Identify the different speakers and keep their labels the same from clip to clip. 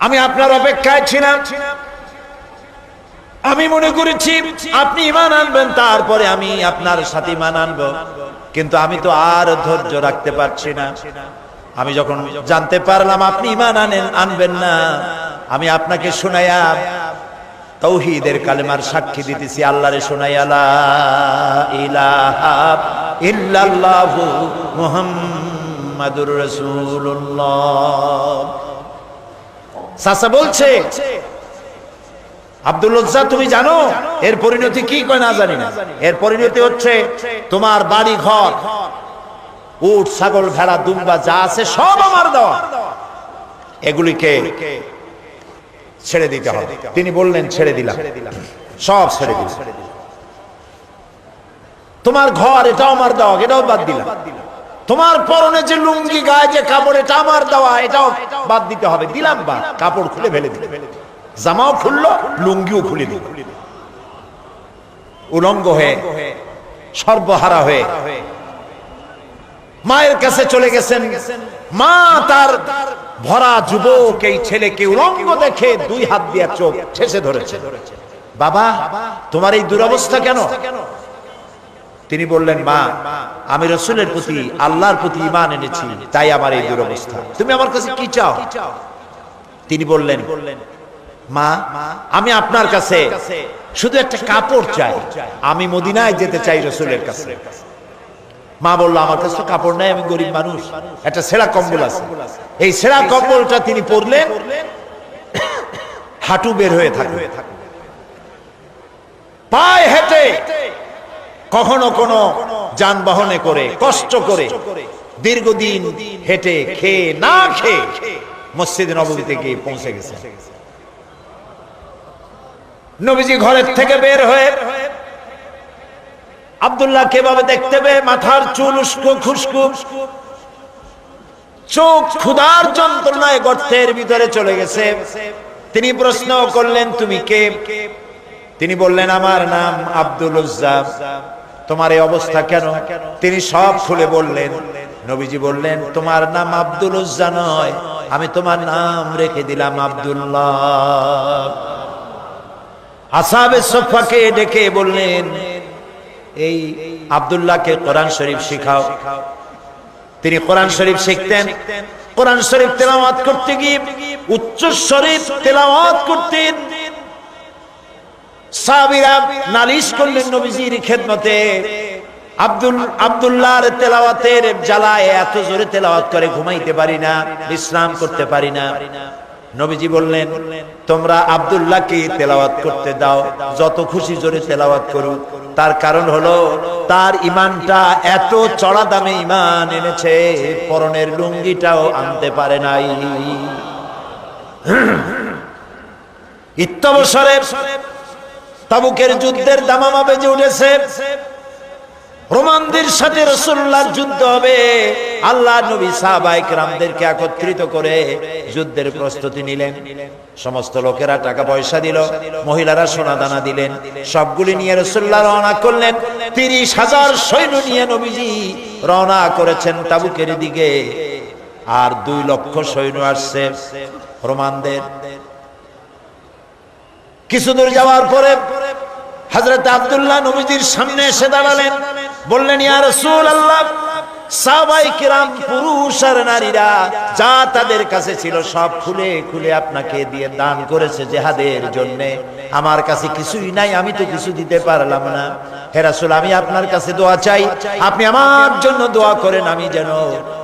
Speaker 1: আমি আপনার অপেক্ষায় ছিলাম। আমি মনে করেছি আপনি ঈমান আনবেন, তারপরে আমি আপনার সাথে ঈমান আনবো, কিন্তু আমি তো আর ধৈর্য রাখতে পারছি না। আমি যখন জানতে পারলাম আপনি ঈমান আনবেন না, আমি আপনাকে শোনায়া তাওহীদের কালেমার সাক্ষী দিতেছি। আল্লাহরে শোনায়া লা ইলাহা ইল্লাল্লাহু মুহাম্মাদুর রাসূলুল্লাহ। চাচা বলছে, আব্দুল উজ্জা তুমি জানো এর পরিণতি কি? কয় না, জানি না। এর পরিণতি হচ্ছে তোমার বাড়ি ঘর, উট ছাগল ভেড়া দুম্বা যা আছে সব আমার দেওয়া, এগুলিকে ছেড়ে দিতে হবে। তিনি বললেন ছেড়ে দিলাম, সব ছেড়ে দিলাম। তোমার ঘর এটাও আমার দেওয়া, এটাও বাদ দিলাম। তোমার পরনে যে লুঙ্গি গায়ে যে কাপড় এটা আমার দেওয়া, এটাও বাদ দিতে হবে। দিলাম বা কাপড় খুলে ফেলে দিল, জামাও খুললো লুঙ্গিও খুলে দিল। উলঙ্গ হয়ে সর্বহারা হয়ে মায়ের কাছে চলে গেছেন। মা তার ভরা যুবক এই ছেলেকে উলঙ্গ দেখে দুই হাত দিয়ে চোখ ঠেসে ধরেছে। বাবা তোমার এই দুরবস্থা কেন? তিনি বললেন, মা আমি রাসূলের প্রতি আল্লাহর প্রতি ঈমান এনেছি, তাই আমার এই দুরবস্থা। তুমি আমার কাছে কি চাও? তিনি বললেন, মা আমি আপনার কাছে শুধু একটা কাপড় চাই, আমি মদিনায় যেতে চাই রাসূলের কাছে। মা বলল, আমার কাছে তো কাপড় নাই, আমি গরিব মানুষ, একটা ছেঁড়া কম্বল আছে। এই ছেঁড়া কম্বলটা তিনি পরলেন, হাঁটু বের হয়ে থাকবে, পায়ে হেঁটে কখনো কোনো যানবাহনে করে কষ্ট করে দীর্ঘদিন হেঁটে খেয়ে না খেয়ে মসজিদে নববীতে গিয়ে পৌঁছে গেছে। নবীজি ঘরের থেকে বের হয়ে আব্দুল্লাহ কিভাবে দেখতে পেয়ে মাথার চুল উস্কো খুশকু, চোখ ক্ষুধার যন্ত্রণায় গর্তের ভিতরে চলে গেছে। তিনি প্রশ্ন করলেন, তুমি কে? তিনি বললেন, আমার নাম আব্দুল উজ্জা। তোমার এই অবস্থা কেন? তিনি সব খুলে বললেন। নবীজি বললেন, তোমার নাম আব্দুল উজ্জা নয়, আমি তোমার নাম রেখে দিলাম আব্দুল্লাহ। আসহাবে সুফফাকে ডেকে বললেন, এই আব্দুল্লাহকে কোরআন শরীফ শিখাও। তিনি কোরআন শরীফ শিখতেন। কোরআন শরীফ তেলাওয়াত করতে গিয়ে উচ্চ স্বরে তেলাওয়াত করতেন। সাহাবীরা নালিশ করলেন নবীজির খেদমতে, আব্দুল্লাহর তেলাওয়াতের জ্বালায় এত জোরে তেলাওয়াত করে ঘুমাইতে পারি না, বিশ্রাম করতে পারি না। নবীজি বললেন, তোমরা আব্দুল্লাহকে তেলাওয়াত করতে দাও, যত খুশি জোরে তেলাওয়াত করুক। তার কারণ হলো তার ঈমানটা এত চড়া দামে ঈমান এনেছে, পরনের লুঙ্গিটাও আনতে পারে নাই। ইত্যবসরে তাবুকের যুদ্ধের দামামা বেজে উঠেছে। রোমানদের সাথে রাসূলুল্লাহর যুদ্ধ হবে। আল্লাহ নবী সাহাবায়ে কেরামদেরকে একত্রিত করে যুদ্ধের প্রস্তুতি নিলেন। সমস্ত লোকেরা টাকা পয়সা দিল, মহিলারা সোনা দানা দিলেন। সবগুলি নিয়ে রাসূলুল্লাহ রওনা করলেন। 30,000 সৈন্য নিয়ে নবীজি রওনা করেছেন তাবুকের দিকে। আর 2 লক্ষ সৈন্য আসছে রোমানদের। কিছু দূর যাওয়ার পরে হযরত আব্দুল্লাহ নবীজির সামনে এসে দাঁড়ালেন। বললেন, ইয়া রাসূলুল্লাহ, সাহাবায়ে কিরাম পুরুষ আর নারীরা যা তাদের কাছে ছিল সব খুলে খুলে আপনাকে দিয়ে দান করেছে জিহাদের জন্য। আমার কাছে কিছুই নাই, আমি তো কিছু দিতে পারলাম না। হে রাসূল, আমি আপনার কাছে দোয়া চাই, আপনি আমার জন্য দোয়া করেন, আমি যেন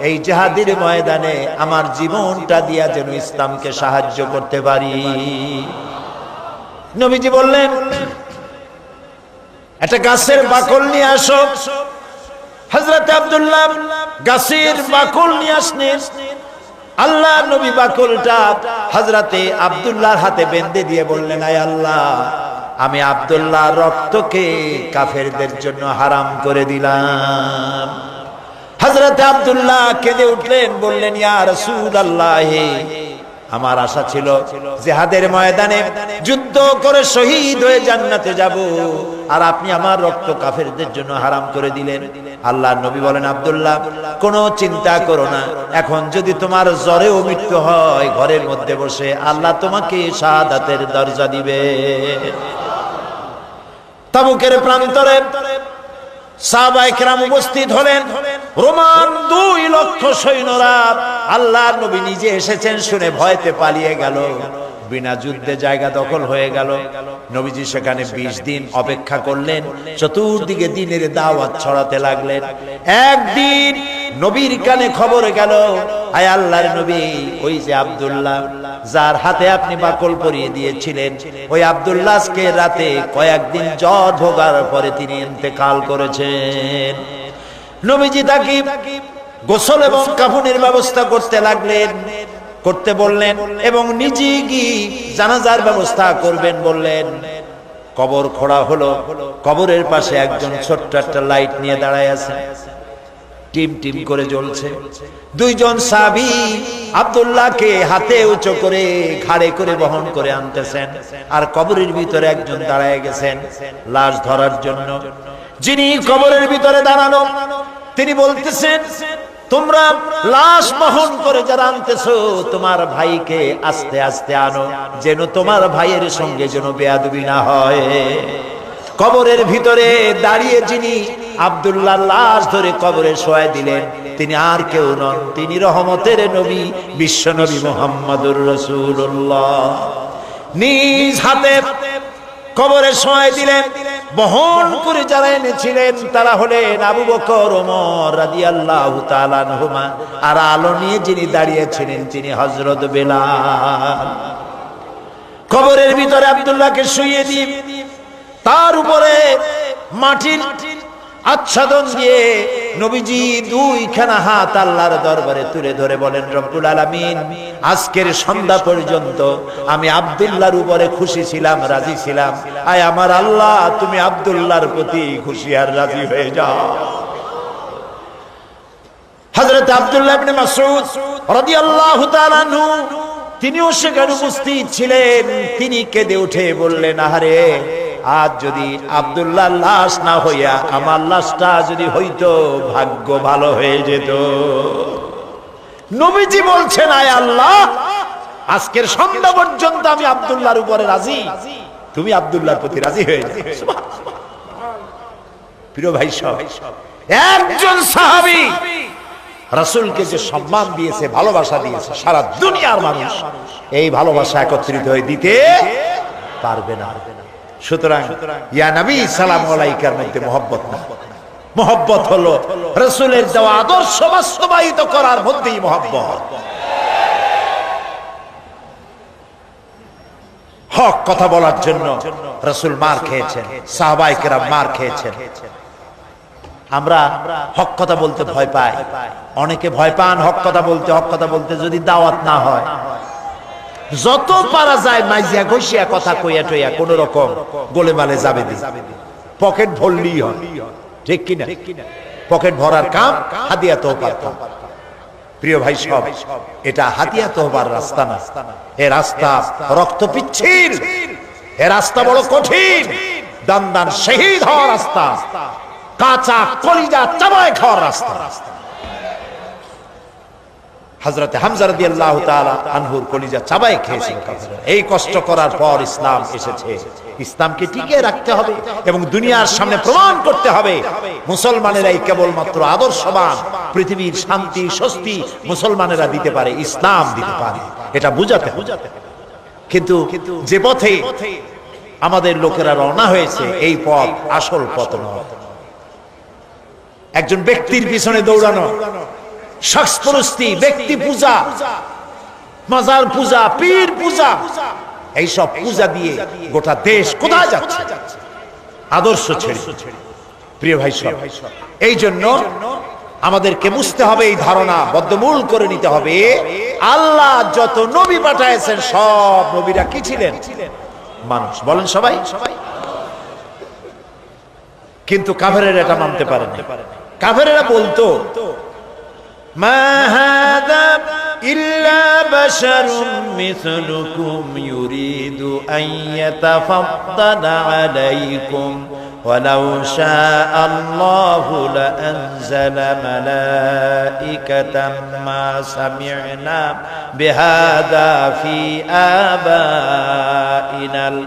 Speaker 1: এই জিহাদের ময়দানে আমার জীবনটা দিয়া যেন ইসলামকে সাহায্য করতে পারি। নবীজি বললেন, একটা গাছের বাকল নিয়ে আসো। হযরত আব্দুল্লাহ গাছের বাকল নিয়ে আসলেন। আল্লাহ নবী বাকলটা হযরতে আব্দুল্লাহর হাতে বেঁধে দিয়ে বললেন, আয় আল্লাহ, আমি আব্দুল্লাহর রক্তকে কাফেরদের জন্য হারাম করে দিলাম। হযরতে আব্দুল্লাহ কেঁদে উঠলেন, বললেন, ইয়া রাসূলুল্লাহ, আমার আশা ছিল জিহাদের ময়দানে যুদ্ধ করে শহীদ হয়ে জান্নাতে যাব, আর আপনি আমার রক্ত কাফেরদের জন্য হারাম করে দিলেন। আল্লাহর নবী বলেন, আব্দুল্লাহ কোনো চিন্তা করো না, এখন যদি তোমার জ্বরেও মৃত্যু হয় ঘরের মধ্যে বসে আল্লাহ তোমাকে শাহাদাতের দরজা দিবে। তাবুকের প্রান্তরে সাহাবায়ে কেরাম উপস্থিত হলেন, রোমান 2 লক্ষ সৈন্যরা। আল্লাহর নবী নিজে এসেছেন শুনে ভয়তে পালিয়ে গেল, বিনা যুদ্ধে জায়গা দখল হয়ে গেল। নবীজি সেখানে 20 দিন অপেক্ষা করলেন, চতুর্দিকে দ্বীনের দাওয়াত ছড়াতে লাগলেন। একদিন নবীর কানে খবর গেল, আয় আল্লাহর নবী, ওই যে আব্দুল্লাহ যার হাতে আপনি বাকল পরিয়ে দিয়েছিলেন, ওই আব্দুল্লাহ আজকে রাতে কয়েকদিন জ্বর ভোগার পরে তিনি ইন্তেকাল করেছেন। নবীজি তাকে গোসল এবং কাফনের ব্যবস্থা করতে লাগলেন, করতে বললেন, এবং নিজে গিয়ে জানাজার ব্যবস্থা করবেন বললেন। কবর খোঁড়া হলো, কবরের পাশে একজন ছোট্ট একটা লাইট নিয়ে দাঁড়ায় আছে, টিম টিম করে জ্বলছে। 2 জন সাহাবী আব্দুল্লাহকে হাতে উঁচু করে ঘাড়ে করে বহন করে আনতেছেন, আর কবরের ভিতরে একজন দাঁড়ায় গেছেন লাশ ধরার জন্য। যিনি কবরের ভিতরে দাঁড়ানো তিনি বলতেছেন, তোমরা লাশ বহন করে যারা আনতেছো তোমার ভাইকে আস্তে আস্তে আনো, যেন তোমার ভাইয়ের সঙ্গে যেন বেয়াদবি না হয়। কবরের ভিতরে দাঁড়িয়ে যিনি আব্দুল্লাহর লাশ ধরে কবরে শোয়াই দিলেন তিনি আর কেউ নন, তিনি রহমতের নবী বিশ্ব নবী মুহাম্মদুর রাসূলুল্লাহ। নিজ হাতে কবরে শোয়াই দিলেন। বহন করে যারা এনেছিলেন তারা হলেন আবু বকর, ওমর রাদিয়াল্লাহু তাআলা আনহুমা, আর আলো নিয়ে যিনি দাঁড়িয়েছিলেন তিনি হযরত বেলাল। কবরের ভিতরে আব্দুল্লাহকে শুইয়ে দিয়ে তার উপরে মাটির আচ্ছাদন দিয়ে নবীজি 2খানা হাত আল্লাহর দরবারে তুলে ধরে বলেন, রব্বুল আলামিন, আজকের সন্ধ্যা পর্যন্ত আমি আব্দুল্লাহর উপরে খুশি ছিলাম, রাজি ছিলাম, আয় আমার আল্লাহ তুমি আব্দুল্লাহর প্রতি খুশি আর রাজি হয়ে যাও। হযরত আব্দুল্লাহ ইবনে মাসউদ রাদিয়াল্লাহু তাআলা আনহু তিনিও সেখানে উপস্থিত ছিলেন। তিনি কেঁদে উঠে বললেন, আহারে, আজ যদি আব্দুল্লাহর লাশ না হইয়া আমার লাশটা যদি হইতো ভাগ্য ভালো হয়ে যেত। নবীজি বলছেন, আয় আল্লাহ, আজকের সন্ধ্যা পর্যন্ত আমি আব্দুল্লাহর উপরে রাজি, তুমি আব্দুল্লাহর প্রতি রাজি হয়ে যাও। সুবহানাল্লাহ। প্রিয় ভাই সব, একজন সাহাবী রাসূলকে যে সম্মান দিয়েছে, ভালোবাসা দিয়েছে, সারা দুনিয়ার মানুষ এই ভালোবাসা একত্রিত হয়ে দিতে পারবে না। সুতরাং ইয়া নবী সালামু আলাইকার মধ্যে মহব্বত না, মহব্বত হলো রাসূলের দেওয়া আদর্শ বাস্তবায়িত করার মধ্যেই মহব্বত। হক কথা বলার জন্য রাসূল মার খেয়েছেন, সাহাবায়ে কেরাম মার খেয়েছেন। আমরা হক কথা বলতে ভয় পাই, অনেকে ভয় পান হক কথা বলতে। হক কথা বলতে যদি দাওয়াত না হয়, যত পারা যায় মাইজিয়া ঘষিয়া কথা কইয়া টইয়া কোন রকম গোলেমালে যাবে দি, পকেট ভরলেই হয়, ঠিক কিনা? পকেট ভরার কাম হাদিয়া তওবার কাম। প্রিয় ভাই সব, এটা হাদিয়া তওবার রাস্তা না, এ রাস্তা রক্ত পিচ্ছিল, এ রাস্তা বড় কঠিন, দান দান শহীদ হওয়ার রাস্তা, কাঁচা কলিজা চাবায় খাওয়ার রাস্তা। হযরত হামজা রাদিয়াল্লাহু তাআলা আনহুর কলিজা চাবায় খেয়েছিল কাফেররা। এই কষ্ট করার পর ইসলাম এসেছে। ইসলামকে টিকিয়ে রাখতে হবে এবং দুনিয়ার সামনে প্রমাণ করতে হবে মুসলমানেরাই কেবলমাত্র আদর্শবান, পৃথিবীর শান্তি স্বস্তি মুসলমানেরা দিতে পারে, ইসলাম দিতে পারে, এটা বুঝাতে হবে। কিন্তু যে পথে আমাদের লোকেরা রওনা হয়েছে এই পথ আসল পথ নয়। একজন ব্যক্তির পিছনে দৌড়ানো, শখসপরস্তি, ব্যক্তি পূজা, মাজার পূজা, পীর পূজা, এইসব পূজা দিয়ে গোটা দেশ কোথায় যাচ্ছে? আদর্শ ছেড়ে। প্রিয় ভাই সব, এই জন্য আমাদেরকে বুঝতে হবে, এই ধারণা বদ্ধমূল করে নিতে হবে, আল্লাহ যত নবী পাঠাইছেন সব নবীরা কি ছিলেন? মানুষ। বলেন সবাই। কিন্তু কাফেরেরা এটা মানতে পারে না। কাফেরেরা বলতো মা হাদা ইল্লা বাশারুম মিসলুকুম ইউরিদু আন ইয়াতাফাদ্দালা আলাইকুম ওয়ালাউ শাআ আল্লাহু লাআনজালা মালাইকাতাম মা সামি'না বিহাদা ফি আবাইনাল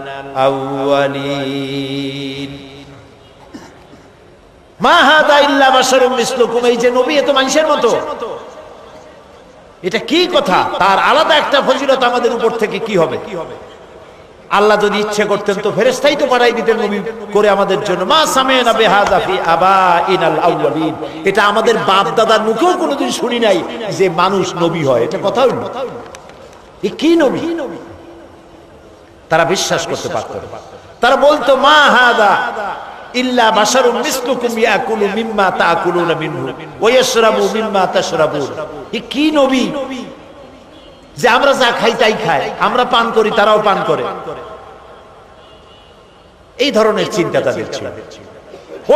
Speaker 1: আউয়ালিন। মা হাদা ইল্লা বাশারুম মিসলুকুম, এই যে নবী এ তো মানুষের মতো, এটা কি কথা? তার আলাদা একটা ফজিলত আমাদের উপর থেকে কি হবে? আল্লাহ যদি ইচ্ছে করতেন তো ফেরেশতাই তো পাঠাই দিতেন নবী করে আমাদের জন্য। মা সামি'না বিহাযা ফি আবাইনাল আউয়ালিন, এটা আমাদের বাপ দাদার মুখেও কোনোদিন শুনি নাই যে মানুষ নবী হয়। এটা কথা হইল? এ কি নবী? তারা বিশ্বাস করতে পারত না। তারা বলতো মা হাদা ইল্লা বাশারুম মিসলুকুম ইয়াকুলু মিম্মা তাকুলুনা মিনহু ওয়া ইয়াশরাবু মিম্মা তাশরাবুন। এ কি নবী যে আমরা যা খাই তাই খায়, আমরা পান করি তারাও পান করে? এই ধরনের চিন্তা তাদের ছিল,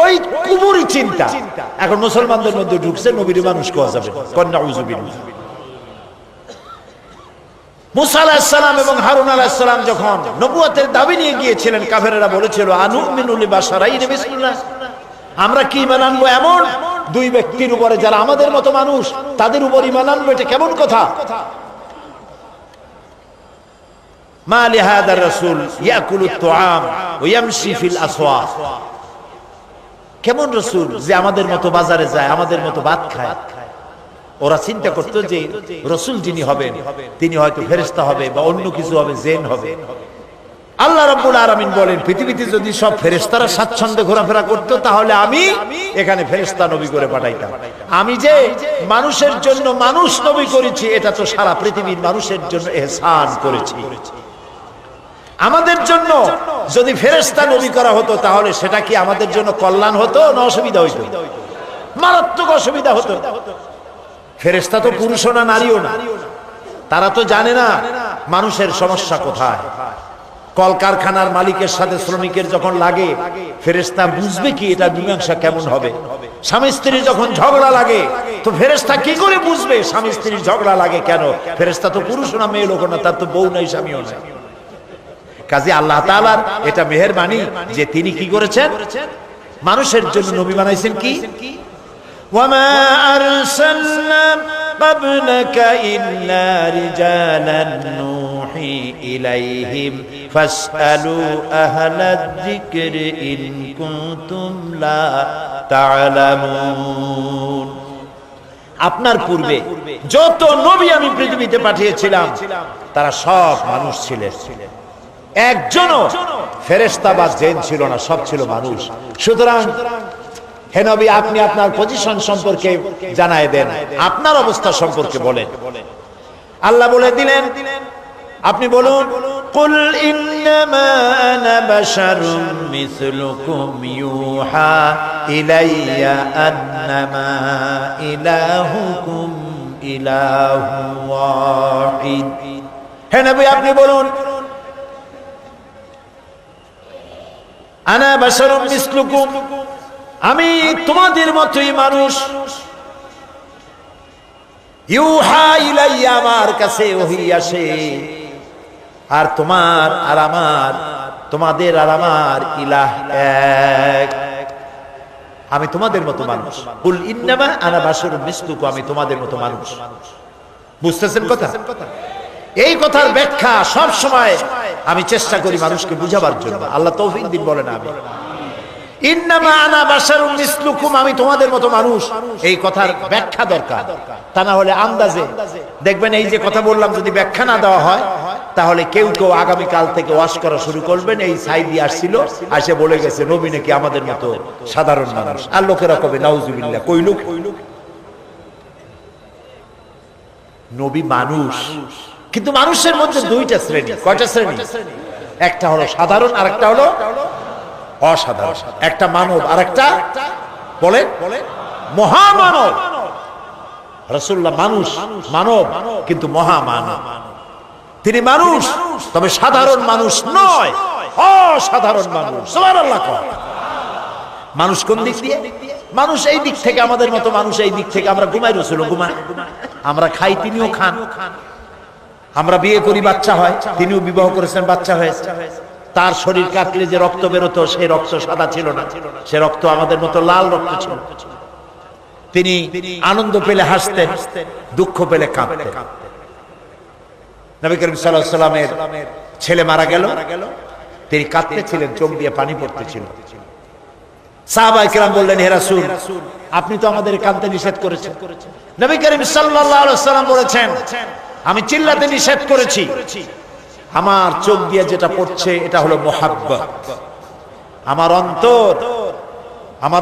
Speaker 1: ওই কুবুরি চিন্তা। এখন মুসলমানদের মধ্যে ঢুকছে, নবীর মানুষ কোয়া যাবে। নাউযুবিল্লাহ। মুসা আলাইহিস সালাম এবং হারুন আলাইহিস সালাম যখন নবুয়তের দাবি নিয়ে গিয়েছিলেন, কাফেররা বলেছিল আনুমিনু লিবাশারাইন মিসলুনা, আমরা কি ঈমান আনবো এমন দুই ব্যক্তির উপরে যারা আমাদের মতো মানুষ, তাদের উপর ঈমান আনবো? এটা কেমন কথা? মা লিহাদার রাসূল ইয়াকুলুত তুআম ওয়া ইয়ামশি ফিল আসওয়াক, কেমন রাসূল যে আমাদের মতো বাজারে যায়, আমাদের মতো ভাত খায়? ওরা চিন্তা করতো যে রাসূল যিনি হবেন তিনি হয়তো ফেরেশতা হবে বা অন্য কিছু হবে, জিন হবে। আল্লাহ রাব্বুল আলামিন বলেন, পৃথিবীতে যদি সব ফেরেশতারা স্বাচ্ছন্দ্যে ঘোরাফেরা করতো তাহলে আমি এখানে ফেরেশতা নবী করে পাঠাইতাম। আমি যে মানুষের জন্য মানুষ নবী করেছি, এটা তো সারা পৃথিবীর মানুষের জন্য ইহসান করেছি। আমাদের জন্য যদি ফেরেশতা নবী করা হতো তাহলে সেটা কি আমাদের জন্য কল্যাণ হতো না অসুবিধা হইতো? মারাত্মক অসুবিধা হতো। ফেরেশতা তো পুরুষও না নারীও না, তারা তো জানে না মানুষের সমস্যা কোথায়। কলকারখানার মালিকের সাথে শ্রমিকের যখন লাগে, ফেরেশতা বুঝবে কি এটা মীমাংসা কেমন হবে? স্বামী স্ত্রীর যখন ঝগড়া লাগে তো ফেরেশতা কি করে বুঝবে স্বামী স্ত্রীর ঝগড়া লাগে কেন? ফেরেশতা তো পুরুষ না মেয়ে লোক না, তার তো বউ নাই স্বামীও নাই। কাজে আল্লাহ তাআলার এটা মেহেরবানি যে তিনি কি করেছেন, মানুষের জন্য নবী বানাইছেন। কি ওয়ামা আরসালনা ক্বাবলাকা ইল্লা রিজালান নূহি ইলাইহিম ফাসআলু আহলায যিকরি ইন কুনতুম লা তা'লামুন। আপনার পূর্বে যত নবী আমি পৃথিবীতে পাঠিয়েছিলাম তারা সব মানুষ ছিলেন, একজনও ফেরেশতা বা জিন ছিল না, সব ছিল মানুষ। সুতরাং হে নবী, আপনি আপনার পজিশন সম্পর্কে জানায় দেন, আপনার অবস্থা সম্পর্কে বলেন। আল্লাহ বলে দিলেন, আপনি বলুন, কুল ইন্নামা আনা বাশারুম মিসলুকুম ইউহা ইলাইয়া আন্নামা ইলাহুকুম ইলাহু ওয়াহিদ। হে নবী, আপনি বলুন, আনা বাশারুম মিসলুকুম, আমি তোমাদের মতোই মানুষ। ইউহা ইলাইয়া, আমার কাছে ওহী আসে। আর তোমার আর আমার, তোমাদের আর আমার ইলাহ এক, আমি তোমাদের মতো মানুষ। কুল ইন্নামা আনা বাশারুম মিসলুকুম, আমি তোমাদের মতো মানুষ। বুঝতেছেন কথা? এই কথার ব্যাখ্যা সব সময় আমি চেষ্টা করি মানুষকে বুঝাবার জন্য। আল্লাহ তৌফিক দিন, বলেন আমি ইন্নামা আনা বাশারুম মিসলুকুম, আমি তোমাদের মতো মানুষ। এই কথার ব্যাখ্যা দরকার, তা না হলে আন্দাজে দেখবেন এই যে কথা বললাম যদি ব্যাখ্যা না দেওয়া হয় তাহলে কেউ কেউ আগামী কাল থেকে ওয়াশ করা শুরু করবেন, এই সাইদি আসছিল আসে বলে গেছে নবী নাকি আমাদের মতো সাধারণ মানুষ। আর লোকেরা কবে নাউজুবিল্লাহ, কইলুক নবী মানুষ। কিন্তু মানুষের মধ্যে দুইটা শ্রেণী। কয়টা শ্রেণী? একটা হলো সাধারণ আর একটা হলো অসাধারণ। একটা মানব আর একটা বলে মহামানব। রাসূলুল্লাহ মানুষ, মানব কিন্তু মহামানব। তিনি মানুষ, তবে সাধারণ মানুষ নয়, অসাধারণ মানুষ। সুবহানাল্লাহ। মানুষ কোন দিক দিয়ে? মানুষ এই দিক থেকে, আমাদের মতো মানুষ এই দিক থেকে, আমরা ঘুমাই, রসুল ঘুমায়, আমরা খাই, তিনিও খান, আমরা বিয়ে করি, বাচ্চা হয়, তিনিও বিবাহ করেছেন, বাচ্চা হয়েছে। তার শরীর কাটলে যে রক্ত বেরোতো, সেই রক্ত সাদা ছিল না, সে রক্ত আমাদের মতো লাল রক্ত ছিল। তিনি আনন্দ পেলে হাসতেন, দুঃখ পেলে কাঁদতেন। নবী করিম সাল্লাল্লাহু আলাইহি ওয়াসাল্লামের ছেলে মারা গেল, তিনি কাঁদতেছিলেন, চোখ দিয়ে পানি পড়তেছিল। সাহাবায়ে কেরাম বললেন, হে রাসূল, আপনি তো আমাদের কাঁদতে নিষেধ করেছেন। নবী করিম সাল্লাল্লাহু আলাইহি ওয়াসাল্লাম বলেছেন, আমি চিল্লাতে নিষেধ করেছি, আমার চোখ দিয়ে যেটা পড়ছে এটা হলো মুহাব্বত। আমার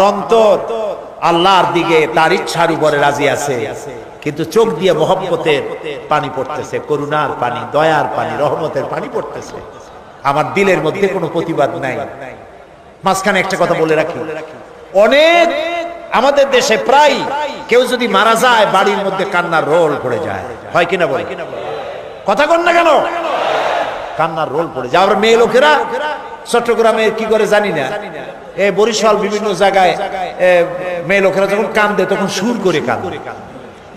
Speaker 1: অন্তর আল্লাহর দিকে, তার ইচ্ছার উপরে রাজি আছে, কিন্তু চোখ দিয়ে মুহাব্বতের পানি পড়তেছে, করুণার পানি, দয়ার পানি, রহমতের পানি পড়তেছে। আমার দিলের মধ্যে কোনো প্রতিবাদ নাই। মাঝখানে একটা কথা বলে রাখি, অনেক আমাদের দেশে প্রায় কেউ যদি মারা যায়, বাড়ির মধ্যে কান্নার রোল পড়ে যায়, হয় কিনা বলে? কথা কন না কেন? কান্নার রোল পড়ে যায়। আবার মেয়ে লোকেরা চট্টগ্রামে কি করে জানি না, এই বরিশাল বিভিন্ন জায়গায় মেয়ে লোকেরা যখন কান্দে তখন সুর করে কান্দে।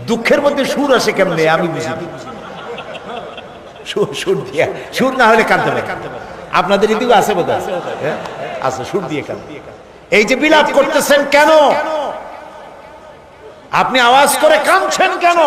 Speaker 1: দুঃখের মধ্যে সুর আসে কেমনে আমি বুঝি, সুর না হলে কান্দতে পারে। আপনাদের এদিকে আছে বোধ হয়, আছে, সুর দিয়ে কান্দে। এই যে বিলাপ করতেছেন কেন? আপনি আওয়াজ করে কাঁদছেন কেন?